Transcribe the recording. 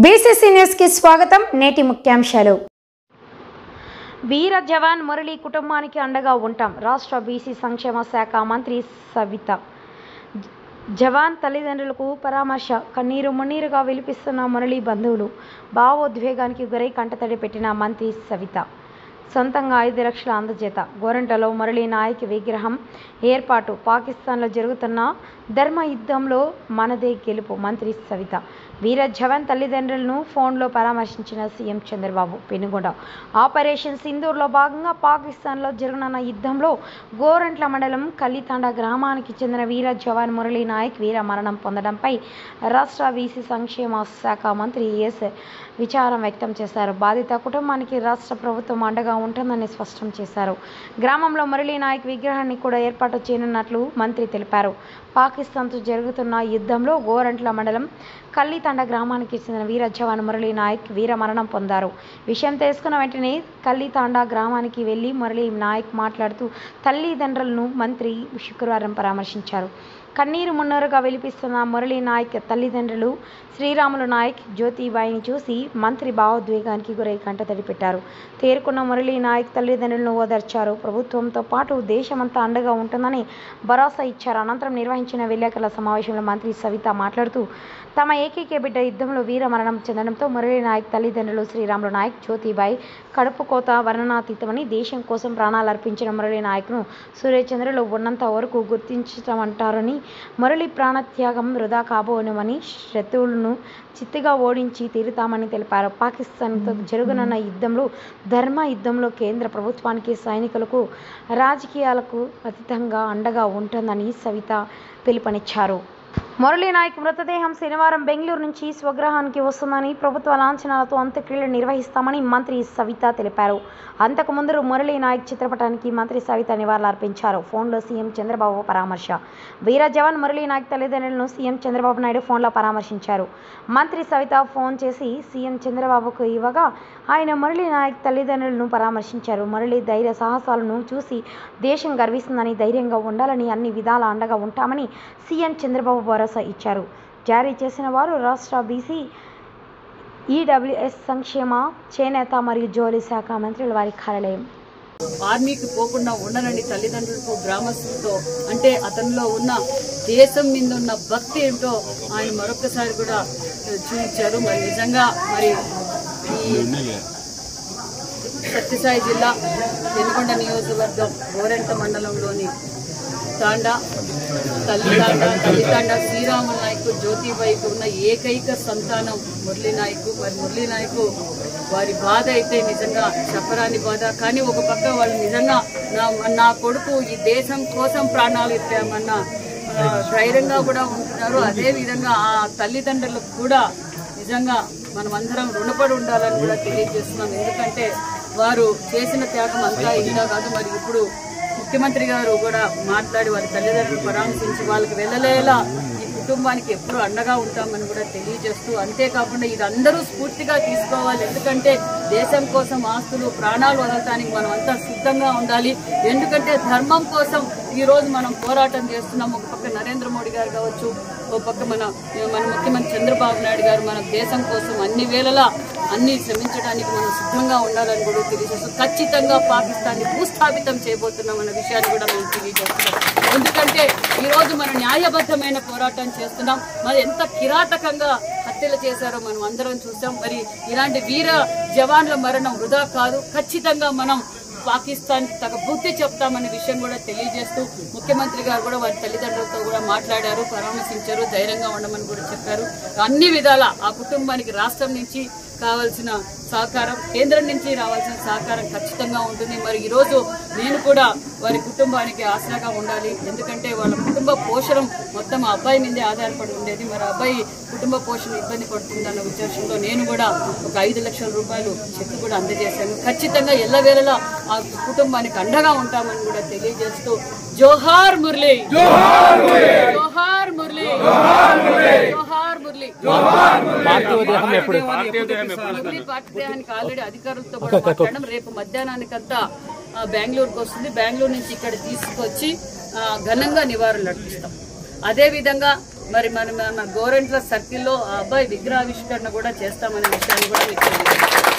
BCC news కి స్వాగతం. నేటి ముఖ్యాంశాలు. వీర జవాన్ మురళి కుటుంబానికి అండగా ఉంటాం. రాష్ట్ర బీసీ సంక్షేమ శాఖ మంత్రి సవిత. జవాన్ తల్లిదండ్రులకు పరామర్శ. కన్నీరు మున్నీరుగా విలిపిస్తున్న మురళి బంధువులు. భావోద్వేగానికి గురై కంటతడి పెట్టిన మంత్రి సవిత. సొంతంగా 5 లక్షల అందజేత. గోరంటలో మురళీ నాయక్ విగ్రహం ఏర్పాటు. పాకిస్తాన్లో జరుగుతున్న ధర్మ యుద్ధంలో మనదే గెలుపు. మంత్రి సవిత. వీర జవాన్ తల్లిదండ్రులను ఫోన్లో పరామర్శించిన సీఎం చంద్రబాబు. పెనుగొండ. ఆపరేషన్ సింధూర్లో భాగంగా పాకిస్తాన్లో జరగనున్న యుద్ధంలో గోరంట్ల మండలం కల్లితాండ గ్రామానికి చెందిన వీర జవాన్ మురళీ నాయక్ వీర మరణం పొందడంపై రాష్ట్ర బీసీ సంక్షేమ శాఖ మంత్రి ఎస్ విచారం వ్యక్తం చేశారు. బాధిత కుటుంబానికి రాష్ట్ర ప్రభుత్వం అండగా ఉంటుందని స్పష్టం చేశారు. గ్రామంలో మురళీ నాయక్ విగ్రహాన్ని కూడా ఏర్పాటు చేయనున్నట్లు మంత్రి తెలిపారు. పాకిస్తాన్తో జరుగుతున్న యుద్ధంలో గోరంట్ల మండలం కల్లితాండ గ్రామానికి చెందిన వీర జవాన్ మురళీ నాయక్ వీర మరణం పొందారు. విషయం తెలుసుకున్న వెంటనే కల్లితాండ గ్రామానికి వెళ్లి మురళీ నాయక్ మాట్లాడుతూ తల్లిదండ్రులను మంత్రి శుక్రవారం పరామర్శించారు. కన్నీరు మున్నరుగా విలిపిస్తున్న మురళీ నాయక్ తల్లిదండ్రులు శ్రీరాములు నాయక్, జ్యోతిబాయిని చూసి మంత్రి భావోద్వేగానికి గురై కంటతడి పెట్టారు. తేరుకున్న మురళీ నాయక్ తల్లిదండ్రులను ఓదార్చారు. ప్రభుత్వంతో పాటు దేశమంతా అండగా ఉంటుందని భరోసా ఇచ్చారు. అనంతరం నిర్వహించిన విలేకరుల సమావేశంలో మంత్రి సవిత మాట్లాడుతూ తమ ఏకైక బిడ్డ యుద్ధంలో వీర మరణం చెందడంతో మురళీ నాయక్ తల్లిదండ్రులు శ్రీరాములు నాయక్, జ్యోతిబాయి కడుపు కోత వర్ణనాతీతమని, దేశం కోసం ప్రాణాలు అర్పించిన మురళీ నాయక్ను సూర్యచంద్రులు ఉన్నంత వరకు గుర్తించమంటారని, మురళి ప్రాణత్యాగం వృధా కాబోనుమని, శత్రువులను చిత్తుగా ఓడించి తీరుతామని తెలిపారు. పాకిస్తాన్తో జరుగునున్న యుద్ధంలో ధర్మ యుద్ధంలో కేంద్ర ప్రభుత్వానికి, సైనికులకు, రాజకీయాలకు అతీతంగా అండగా ఉంటుందని సవిత పిలుపునిచ్చారు. మురళీ నాయక్ మృతదేహం శనివారం బెంగళూరు నుంచి స్వగృహానికి వస్తుందని, ప్రభుత్వ లాంఛనాలతో అంత్యక్రియలు నిర్వహిస్తామని మంత్రి సవిత తెలిపారు. అంతకుముందు మురళీ నాయక్ చిత్రపటానికి మంత్రి సవిత నివాళులర్పించారు. ఫోన్లో సీఎం చంద్రబాబు పరామర్శ. వీర జవాన్ మురళీ నాయక్ తల్లిదండ్రులను సీఎం చంద్రబాబు నాయుడు ఫోన్లో పరామర్శించారు. మంత్రి సవిత ఫోన్ చేసి సీఎం చంద్రబాబుకు ఇవ్వగా ఆయన మురళీ నాయక్ తల్లిదండ్రులను పరామర్శించారు. మురళీ ధైర్య సాహసాలను చూసి దేశం గర్విస్తుందని, ధైర్యంగా ఉండాలని, అన్ని విధాల అండగా ఉంటామని సీఎం చంద్రబాబు భరోసా ఇచ్చారు. జారీ చేసిన వారు రాష్ట్ర బీసీ, ఈడబ్ల్యూఎస్ సంక్షేమ, చేనేత మరియు జౌళి శాఖ మంత్రుల వారి కార్యాలయం. ఆర్మీకి పోకుండా ఉండనండి తల్లిదండ్రులకు, గ్రామస్తులతో అంటే అతనిలో ఉన్న దేశం మీద ఉన్న భక్తి ఏంటో ఆయన మరొకసారి కూడా చూపించారు. మరి నిజంగా మరి ఈ సత్యసాయి జిల్లా పెనుగొండ నియోజకవర్గం గోరెంట మండలంలోని కల్లితాండ శ్రీరాములు నాయక్, జ్యోతిబాయికి ఉన్న ఏకైక సంతానం మురళీ నాయక్. మరి మురళీ నాయక్ వారి బాధ అయితే నిజంగా చెప్పరాని బాధ. కానీ ఒక పక్క వాళ్ళు నిజంగా నా కొడుకు ఈ దేశం కోసం ప్రాణాలు ఇచ్చామన్న ధైర్యంగా కూడా ఉంటున్నారు. అదేవిధంగా ఆ తల్లిదండ్రులకు కూడా నిజంగా మనమందరం రుణపడి ఉండాలని కూడా తెలియజేస్తున్నాం. ఎందుకంటే వారు చేసిన త్యాగం అంతా ఇంకా కాదు. మరి ఇప్పుడు ముఖ్యమంత్రి గారు కూడా మాట్లాడి వారి తల్లిదండ్రులు పరామర్శించి వాళ్ళకి వెళ్ళలేలా ఈ కుటుంబానికి ఎప్పుడు అండగా ఉంటామని కూడా తెలియజేస్తూ, అంతేకాకుండా ఇది అందరూ స్ఫూర్తిగా తీసుకోవాలి. ఎందుకంటే దేశం కోసం ఆస్తులు, ప్రాణాలు వదలటానికి మనం అంతా సిద్ధంగా ఉండాలి. ఎందుకంటే ధర్మం కోసం ఈ రోజు మనం పోరాటం చేస్తున్నాం. ఒక పక్క నరేంద్ర మోడీ గారు కావచ్చు, ఒక పక్క మన ముఖ్యమంత్రి చంద్రబాబు నాయుడు గారు మన దేశం కోసం అన్ని వేళలా అన్ని శ్రమించడానికి మనం సిద్ధంగా ఉండాలని కూడా తెలియజేస్తూ, ఖచ్చితంగా పాకిస్తాన్ని భూస్థాపితం చేయబోతున్నామన్న విషయాన్ని కూడా మేము తెలియజేస్తున్నాం. ఎందుకంటే ఈ రోజు మనం న్యాయబద్ధమైన పోరాటం చేస్తున్నాం. మరి ఎంత కిరాతకంగా హత్యలు చేశారో మనం అందరం చూసాం. మరి ఇలాంటి వీర జవాన్ల మరణం వృధా కాదు. ఖచ్చితంగా మనం పాకిస్తాన్ తగ్గ బుద్ధి చెప్తామనే విషయం కూడా తెలియజేస్తూ, ముఖ్యమంత్రి గారు కూడా వారి తల్లిదండ్రులతో కూడా మాట్లాడారు, పరామర్శించారు, ధైర్యంగా ఉండమని కూడా చెప్పారు. అన్ని విధాల ఆ కుటుంబానికి రాష్ట్రం నుంచి కావాల్సిన సహకారం, కేంద్రం నుంచి రావాల్సిన సహకారం ఖచ్చితంగా ఉంటుంది. మరి ఈరోజు నేను కూడా వారి కుటుంబానికి ఆసరాగా ఉండాలి. ఎందుకంటే వాళ్ళ కుటుంబ పోషణ మొత్తం ఆ అబ్బాయి మీదే ఆధారపడి ఉండేది. మరి అబ్బాయి కుటుంబ పోషణ ఇబ్బంది పడుతుందన్న ఉద్దేశంలో నేను కూడా ఒక 5 లక్షల రూపాయలు చెక్ కూడా అందజేశాను. ఖచ్చితంగా ఎల్లవేళలా ఆ కుటుంబానికి అండగా ఉంటామని కూడా తెలియజేస్తూ, జోహార్ మురళి, జోహార్ మురళి, జోహార్ మురళి. పార్టీదేహానికి ఆల్రెడీ అధికారులతో కూడా మాట్లాడడం. రేపు మధ్యాహ్నానికంతా బెంగళూరుకు వస్తుంది. బెంగళూరు నుంచి ఇక్కడ తీసుకొచ్చి ఘనంగా నివాళులు అర్పిస్తాం. అదేవిధంగా మరి మన గోరెంట్ల సర్కిల్లో ఆ అబ్బాయి విగ్రహావిష్కరణ కూడా చేస్తామనే విషయాన్ని కూడా మీకు తెలియజేస్తాం.